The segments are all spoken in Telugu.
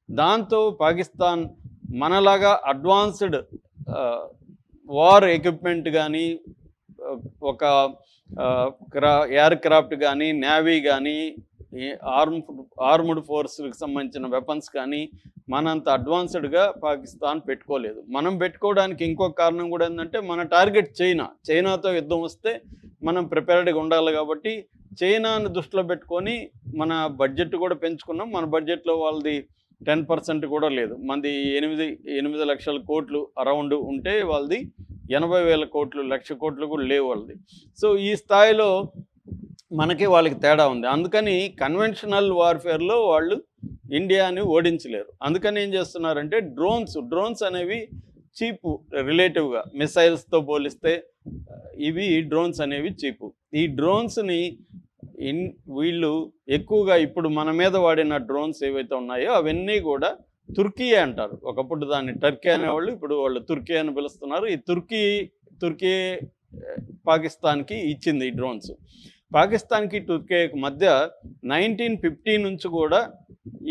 దాంతో పాకిస్తాన్ మనలాగా అడ్వాన్స్డ్ వార్ ఎక్విప్మెంట్ కానీ, ఒక ఎయిర్ క్రాఫ్ట్ కానీ, నేవీ కానీ, ఆర్మ్డ్ ఫోర్స్కి సంబంధించిన వెపన్స్ కానీ మనంత అడ్వాన్స్డ్గా పాకిస్తాన్ పెట్టుకోలేదు. మనం పెట్టుకోవడానికి ఇంకొక కారణం కూడా ఏంటంటే, మన టార్గెట్ చైనాతో యుద్ధం వస్తే మనం ప్రిపేర్డ్గా ఉండాలి. కాబట్టి చైనాను దృష్టిలో పెట్టుకొని మన బడ్జెట్ కూడా పెంచుకున్నాం. మన బడ్జెట్లో వాళ్ళది 10% కూడా లేదు. మనది 8 లక్షల కోట్లు అరౌండ్ ఉంటే వాళ్ళది 80,000 కోట్లు, 1,00,000 కోట్లు కూడా లేవు వాళ్ళది. సో ఈ స్థాయిలో మనకి వాళ్ళకి తేడా ఉంది. అందుకని కన్వెన్షనల్ వార్ఫేర్లో వాళ్ళు ఇండియాని ఓడించలేరు. అందుకని ఏం చేస్తున్నారంటే డ్రోన్స్ అనేవి చీపు రిలేటివ్గా, మిసైల్స్తో పోలిస్తే ఇవి డ్రోన్స్ అనేవి చీపు. ఈ డ్రోన్స్ని వీళ్ళు ఎక్కువగా ఇప్పుడు మన మీద వాడిన డ్రోన్స్ ఏవైతే ఉన్నాయో అవన్నీ కూడా తుర్కీ అంటారు. ఒకప్పుడు దాన్ని టర్కీ అనేవాళ్ళు, ఇప్పుడు వాళ్ళు తుర్కీ అని పిలుస్తున్నారు. ఈ తుర్కీ పాకిస్తాన్కి ఇచ్చింది ఈ డ్రోన్స్. పాకిస్తాన్కి టుర్కీకి మధ్య 1950 నుంచి కూడా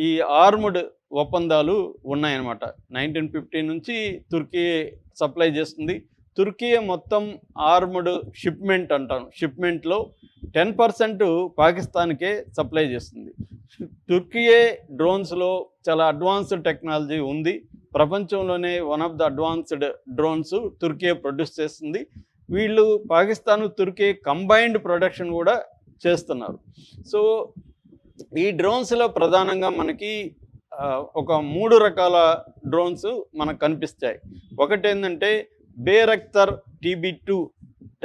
ఈ ఆర్మ్డ్ ఒప్పందాలు ఉన్నాయన్నమాట. 1950 నుంచి తుర్కీ సప్లై చేస్తుంది. తుర్కీ మొత్తం ఆర్మ్డ్ షిప్మెంట్ అంటాం, షిప్మెంట్లో 10% పాకిస్తాన్కే సప్లై చేస్తుంది. టుర్కీయే డ్రోన్స్లో చాలా అడ్వాన్స్డ్ టెక్నాలజీ ఉంది. ప్రపంచంలోనే one of the advanced drones Turkey produce చేస్తుంది. వీళ్ళు పాకిస్తాన్ తుర్కీ కంబైన్డ్ ప్రొడక్షన్ కూడా చేస్తున్నారు. సో ఈ డ్రోన్స్లో ప్రధానంగా మనకి ఒక 3 రకాల డ్రోన్స్ మనకు కనిపిస్తాయి. ఒకటి ఏంటంటే బేరఖ్తర్ TB2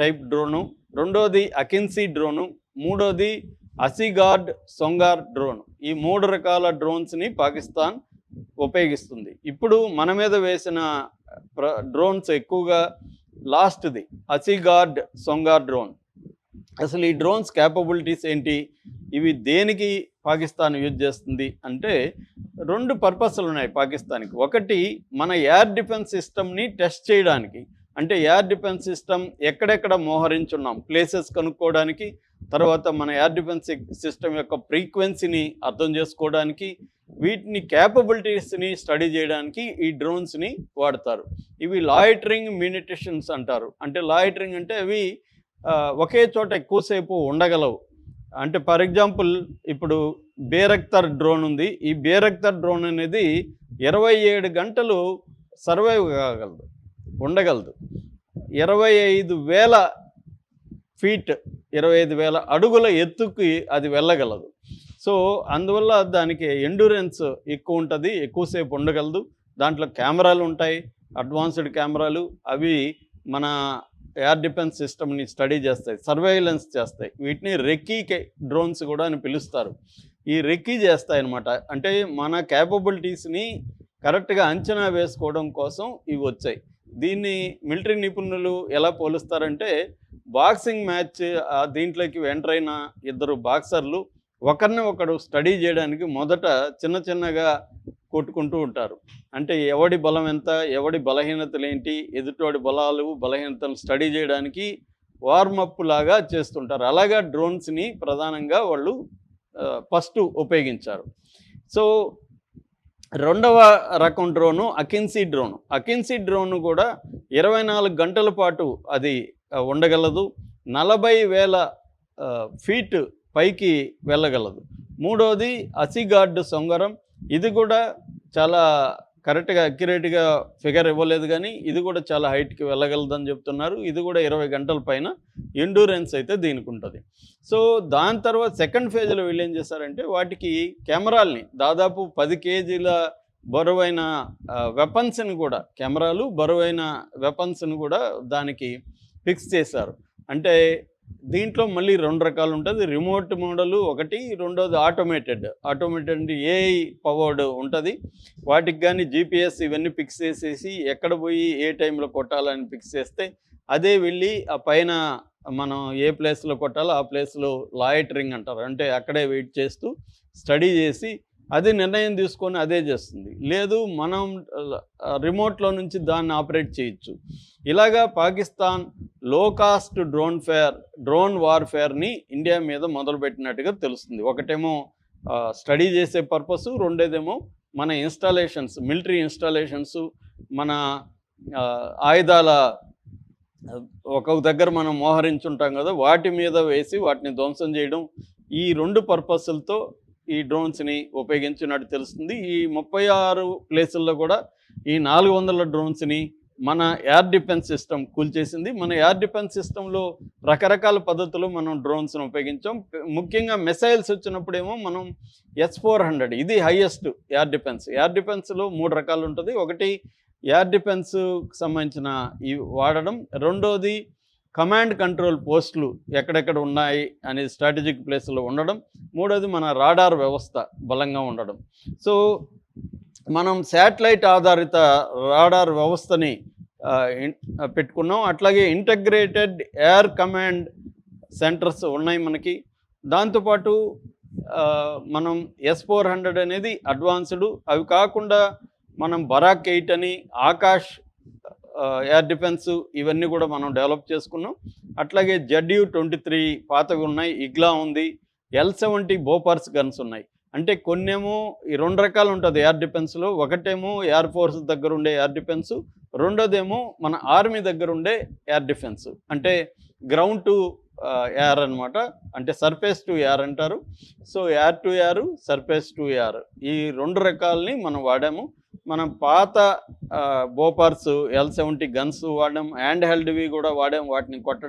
టైప్ డ్రోను, రెండోది అకిన్సీ డ్రోను, మూడోది అసిగార్డ్ సొంగార్ డ్రోన్. ఈ 3 రకాల డ్రోన్స్ని పాకిస్తాన్ ఉపయోగిస్తుంది. ఇప్పుడు మన మీద వేసిన డ్రోన్స్ ఎక్కువగా లాస్ట్ది అసిగార్డ్ సొంగార్ డ్రోన్. అసలు ఈ డ్రోన్స్ క్యాపబిలిటీస్ ఏంటి, ఇవి దేనికి పాకిస్తాన్ యూజ్ చేస్తుంది అంటే 2 పర్పస్లు ఉన్నాయి పాకిస్తాన్కి. ఒకటి మన ఎయిర్ డిఫెన్స్ సిస్టమ్ని టెస్ట్ చేయడానికి, అంటే ఎయిర్ డిఫెన్స్ సిస్టమ్ ఎక్కడెక్కడ మోహరించున్నాం ప్లేసెస్ కనుక్కోవడానికి, తర్వాత మన ఎయిర్ డిఫెన్స్ సిస్టమ్ యొక్క ఫ్రీక్వెన్సీని అర్థం చేసుకోవడానికి, వీటిని క్యాపబిలిటీస్ని స్టడీ చేయడానికి ఈ డ్రోన్స్ని వాడతారు. ఇవి లాయిటరింగ్ మ్యూనిటేషన్స్ అంటారు. అంటే లాయిటరింగ్ అంటే అవి ఒకే చోట ఎక్కువసేపు ఉండగలవు. అంటే ఫర్ ఎగ్జాంపుల్ ఇప్పుడు బేరఖ్తర్ డ్రోన్ ఉంది. ఈ బేరఖ్తర్ డ్రోన్ అనేది 27 గంటలు సర్వైవ్ కాగలదు, ఉండగలదు. 25,000 ఫీట్, 25,000 అడుగుల ఎత్తుకి అది వెళ్ళగలదు. సో అందువల్ల దానికి ఎండ్యూరెన్స్ ఎక్కువ ఉంటుంది, ఎక్కువసేపు ఉండగలదు. దాంట్లో కెమెరాలు ఉంటాయి, అడ్వాన్స్డ్ కెమెరాలు. అవి మన ఎయిర్ డిఫెన్స్ సిస్టమ్ని స్టడీ చేస్తాయి, సర్వేలెన్స్ చేస్తాయి. వీటిని రెక్కీ డ్రోన్స్ కూడా అని పిలుస్తారు. ఈ రెక్కీ చేస్తాయి అన్నమాట. అంటే మన క్యాపబిలిటీస్ని కరెక్ట్గా అంచనా వేసుకోవడం కోసం ఇవి వచ్చాయి. దీన్ని మిలిటరీ నిపుణులు ఎలా పోలుస్తారంటే, బాక్సింగ్ మ్యాచ్ దీంట్లోకి ఎంటర్ అయిన 2 బాక్సర్లు ఒకరిని ఒకడు స్టడీ చేయడానికి మొదట చిన్నగా కొట్టుకుంటూ ఉంటారు. అంటే ఎవడి బలం ఎంత, ఎవడి బలహీనతలు ఏంటి, ఎదుటోడి బలాలు బలహీనతలు స్టడీ చేయడానికి వార్మప్ లాగా చేస్తుంటారు. అలాగా డ్రోన్స్ని ప్రధానంగా వాళ్ళు ఫస్ట్ ఉపయోగించారు. సో రెండవ రకం డ్రోను అకిన్సీ డ్రోను. అకిన్సీ డ్రోన్ కూడా 24 గంటల పాటు అది ఉండగలదు. 40,000 ఫీట్ పైకి వెళ్ళగలదు. మూడోది అసిగార్డ్ సొంగరం. ఇది కూడా చాలా కరెక్ట్గా అక్యురేట్గా ఫిగర్ ఇవ్వలేదు, కానీ ఇది కూడా చాలా హైట్కి వెళ్ళగలదని చెప్తున్నారు. ఇది కూడా 20 గంటల పైన ఎండ్యూరెన్స్ అయితే దీనికి ఉంటుంది. సో దాని తర్వాత సెకండ్ ఫేజ్లో వీళ్ళు ఏం చేశారంటే, వాటికి కెమెరాల్ని దాదాపు 10 కేజీల బరువైన వెపన్స్ని కూడా, కెమెరాలు బరువైన వెపన్స్ని కూడా దానికి ఫిక్స్ చేశారు. అంటే దీంట్లో మళ్ళీ 2 రకాలు ఉంటుంది. రిమోట్ మోడల్ ఒకటి, రెండోది ఆటోమేటెడ్ అంటే ఏఐ పవర్డ్ ఉంటుంది. వాటికి కానీ GPS ఇవన్నీ ఫిక్స్ చేసేసి ఎక్కడ పోయి ఏ టైంలో కొట్టాలని ఫిక్స్ చేస్తే అదే వెళ్ళి ఆ పైన మనం ఏ ప్లేస్లో కొట్టాలో ఆ ప్లేస్లో లాయిటరింగ్ అంటారు. అంటే అక్కడే వెయిట్ చేస్తూ స్టడీ చేసి అది నిర్ణయం తీసుకొని అదే చేస్తుంది. లేదు మనం రిమోట్లో నుంచి దాన్ని ఆపరేట్ చేయొచ్చు. ఇలాగా పాకిస్తాన్ లో కాస్ట్ డ్రోన్ వార్ఫేర్ని ఇండియా మీద మొదలుపెట్టినట్టుగా తెలుస్తుంది. ఒకటేమో స్టడీ చేసే పర్పస్, రెండోదేమో మన ఇన్స్టాలేషన్స్, మిలిటరీ ఇన్స్టాలేషన్స్, మన ఆయుధాల ఒక దగ్గర మనం మోహరించుంటాం కదా, వాటి మీద వేసి వాటిని ధ్వంసం చేయడం, ఈ 2 పర్పస్లతో ఈ డ్రోన్స్ని ఉపయోగించినట్టు తెలుస్తుంది. ఈ 36 ప్లేసుల్లో కూడా ఈ 400 డ్రోన్స్ని మన ఎయిర్ డిఫెన్స్ సిస్టమ్ కూల్చేసింది. మన ఎయిర్ డిఫెన్స్ సిస్టంలో రకరకాల పద్ధతులు మనం డ్రోన్స్ను ఉపయోగించాం. ముఖ్యంగా మిసైల్స్ వచ్చినప్పుడేమో మనం S-400 ఇది హైయెస్ట్ ఎయిర్ డిఫెన్స్. ఎయిర్ డిఫెన్స్లో 3 రకాలు ఉంటుంది. ఒకటి ఎయిర్ డిఫెన్స్కి సంబంధించిన ఇవి వాడడం, రెండోది కమాండ్ కంట్రోల్ పోస్టులు ఎక్కడెక్కడ ఉన్నాయి అనేది స్ట్రాటజిక్ ప్లేస్లో ఉండడం, మూడోది మన రాడార్ వ్యవస్థ బలంగా ఉండడం. సో మనం శాటిలైట్ ఆధారిత రాడార్ వ్యవస్థని పెట్టుకున్నాం. అట్లాగే ఇంటగ్రేటెడ్ ఎయిర్ కమాండ్ సెంటర్స్ ఉన్నాయి మనకి. దాంతోపాటు మనం S-400 అనేది అడ్వాన్స్డ్. అవి కాకుండా మనం బరాక్ 8 అని, ఆకాష్ ఎయిర్ డిఫెన్స్ ఇవన్నీ కూడా మనం డెవలప్ చేసుకున్నాం. అట్లాగే ZU-23 పాతవి ఉన్నాయి, ఇగ్లా ఉంది, L-70 బోపర్స్ గన్స్ ఉన్నాయి. అంటే కొన్నేమో ఈ 2 రకాలు ఉంటుంది ఎయిర్ డిఫెన్స్లో. ఒకటేమో ఎయిర్ ఫోర్స్ దగ్గర ఉండే ఎయిర్ డిఫెన్స్, రెండోదేమో మన ఆర్మీ దగ్గర ఉండే ఎయిర్ డిఫెన్స్. అంటే గ్రౌండ్ టు ఎయిర్ అనమాట, అంటే సర్ఫేస్ టు ఎయిర్ అంటారు. So air to air, surface to air, ఈ 2 రకాలని మనం వాడాము. మనం పాత బోపర్స్ L-70 గన్స్ వాడాం, హ్యాండ్ హెల్డ్వి కూడా వాడాం వాటిని కొట్టడం.